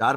4